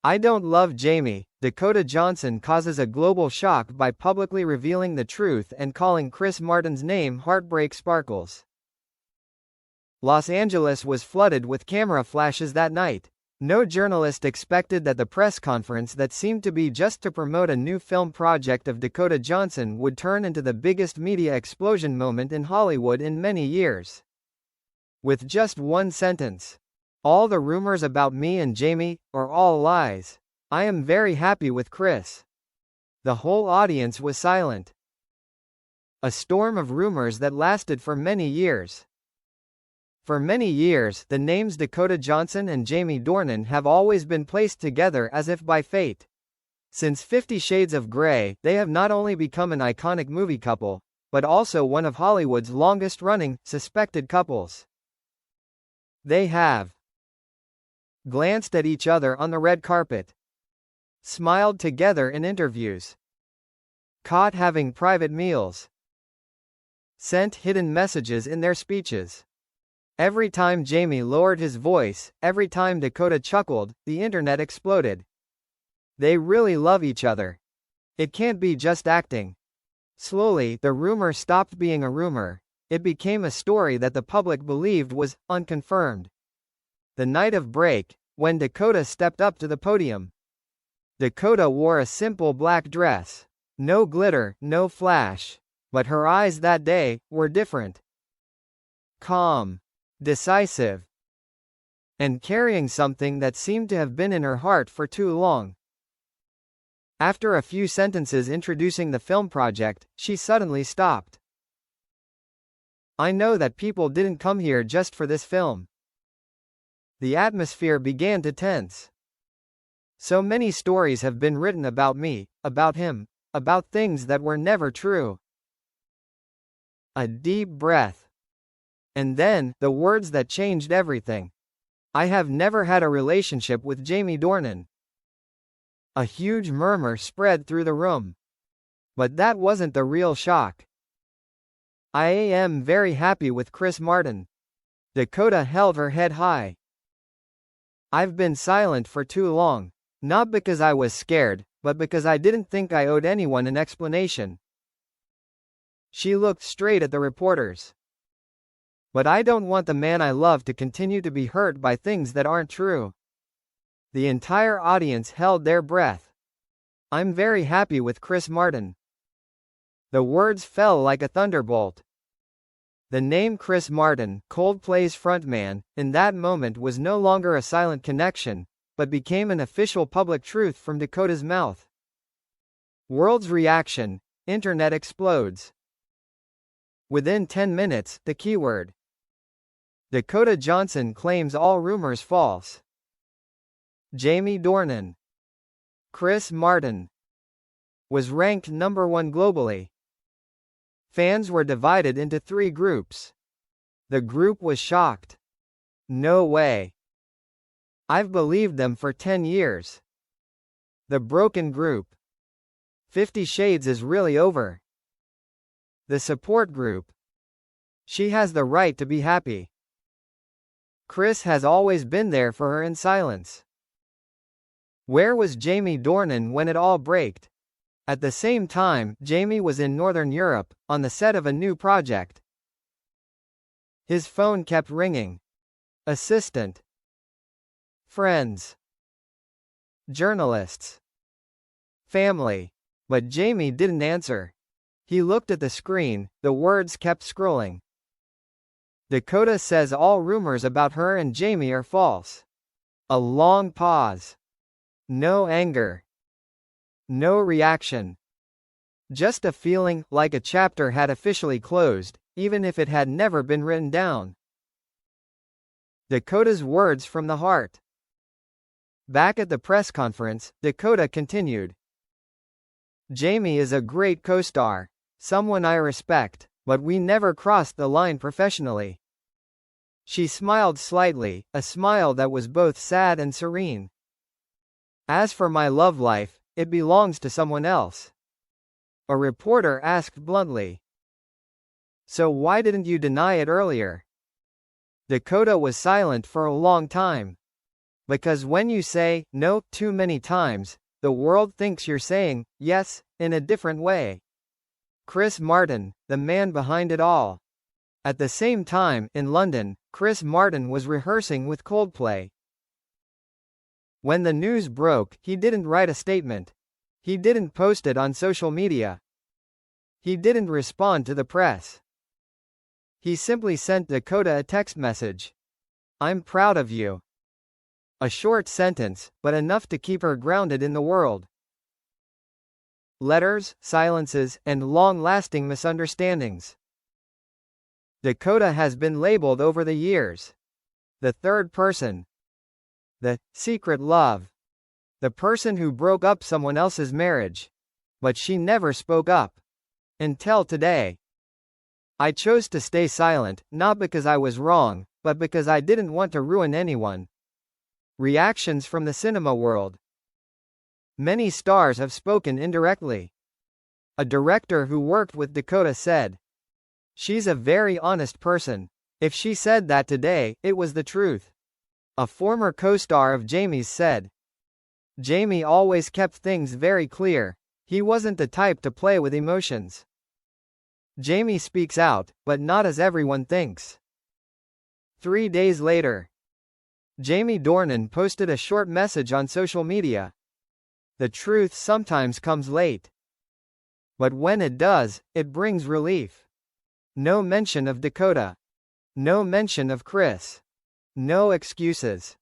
I don't love Jamie. Dakota Johnson causes a global shock by publicly revealing the truth and calling Chris Martin's name Heartbreak Sparkles. Los Angeles was flooded with camera flashes that night. No journalist expected that the press conference that seemed to be just to promote a new film project of Dakota Johnson would turn into the biggest media explosion moment in Hollywood in many years. With just one sentence. All the rumors about me and Jamie are all lies. I am very happy with Chris. The whole audience was silent. A storm of rumors that lasted for many years. For many years, the names Dakota Johnson and Jamie Dornan have always been placed together as if by fate. Since 50 Shades of Grey, they have not only become an iconic movie couple, but also one of Hollywood's longest-running, suspected couples. They have glanced at each other on the red carpet, smiled together in interviews, caught having private meals, sent hidden messages in their speeches. Every time Jamie lowered his voice, every time Dakota chuckled, the internet exploded. They really love each other. It can't be just acting. Slowly, the rumor stopped being a rumor. It became a story that the public believed was unconfirmed. The night of break, when Dakota stepped up to the podium. Dakota wore a simple black dress. No glitter, no flash. But her eyes that day were different. Calm. Decisive. And carrying something that seemed to have been in her heart for too long. After a few sentences introducing the film project, she suddenly stopped. I know that people didn't come here just for this film. The atmosphere began to tense. So many stories have been written about me, about him, about things that were never true. A deep breath. And then, the words that changed everything. I have never had a relationship with Jamie Dornan. A huge murmur spread through the room. But that wasn't the real shock. I am very happy with Chris Martin. Dakota held her head high. I've been silent for too long. Not because I was scared, but because I didn't think I owed anyone an explanation. She looked straight at the reporters. But I don't want the man I love to continue to be hurt by things that aren't true. The entire audience held their breath. I'm very happy with Chris Martin. The words fell like a thunderbolt. The name Chris Martin, Coldplay's frontman, in that moment was no longer a silent connection, but became an official public truth from Dakota's mouth. World's reaction. Internet explodes. Within 10 minutes, the keyword. Dakota Johnson claims all rumors false. Jamie Dornan. Chris Martin. Was ranked #1 globally. Fans were divided into 3 groups. The group was shocked. No way. I've believed them for 10 years. The broken group. 50 Shades is really over. The support group. She has the right to be happy. Chris has always been there for her in silence. Where was Jamie Dornan when it all braked? At the same time, Jamie was in Northern Europe, on the set of a new project. His phone kept ringing. Assistant. Friends. Journalists. Family. But Jamie didn't answer. He looked at the screen, the words kept scrolling. Dakota says all rumors about her and Jamie are false. A long pause. No anger. No reaction. Just a feeling like a chapter had officially closed, even if it had never been written down. Dakota's words from the heart. Back at the press conference, Dakota continued. Jamie is a great co-star, someone I respect, but we never crossed the line professionally. She smiled slightly, a smile that was both sad and serene. As for my love life, it belongs to someone else. A reporter asked bluntly. So why didn't you deny it earlier? Dakota was silent for a long time. Because when you say no too many times, the world thinks you're saying yes in a different way. Chris Martin, the man behind it all. At the same time, in London, Chris Martin was rehearsing with Coldplay. When the news broke, he didn't write a statement. He didn't post it on social media. He didn't respond to the press. He simply sent Dakota a text message. "I'm proud of you." A short sentence, but enough to keep her grounded in the world. Letters, silences, and long-lasting misunderstandings. Dakota has been labeled over the years the third person, the secret love, the person who broke up someone else's marriage. But she never spoke up. Until today. "I chose to stay silent, not because I was wrong, but because I didn't want to ruin anyone." Reactions from the cinema world. Many stars have spoken indirectly. A director who worked with Dakota said, "She's a very honest person. If she said that today, it was the truth." A former co-star of Jamie's said, "Jamie always kept things very clear. He wasn't the type to play with emotions. Jamie speaks out, but not as everyone thinks." 3 days later, Jamie Dornan posted a short message on social media. "The truth sometimes comes late. But when it does, it brings relief." No mention of Dakota. No mention of Chris. No excuses.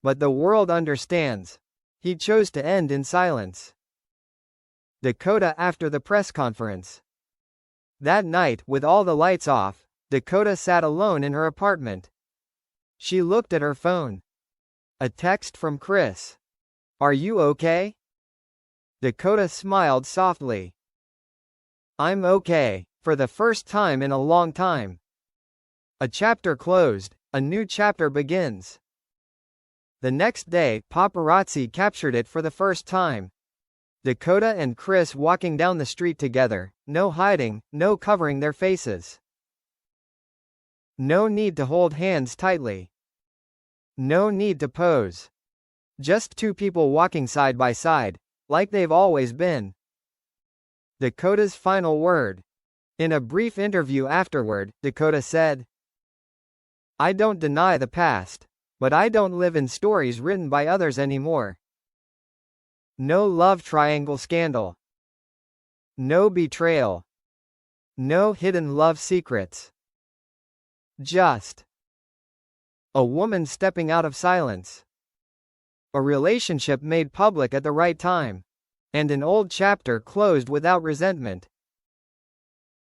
But the world understands. He chose to end in silence. Dakota after the press conference. That night, with all the lights off, Dakota sat alone in her apartment. She looked at her phone. A text from Chris. "Are you okay?" Dakota smiled softly. "I'm okay, for the first time in a long time." A chapter closed, a new chapter begins. The next day, paparazzi captured it for the first time. Dakota and Chris walking down the street together, no hiding, no covering their faces. No need to hold hands tightly. No need to pose. Just two people walking side by side, like they've always been. Dakota's final word. In a brief interview afterward, Dakota said, "I don't deny the past, but I don't live in stories written by others anymore. No love triangle scandal. No betrayal. No hidden love secrets. Just a woman stepping out of silence. A relationship made public at the right time. And an old chapter closed without resentment."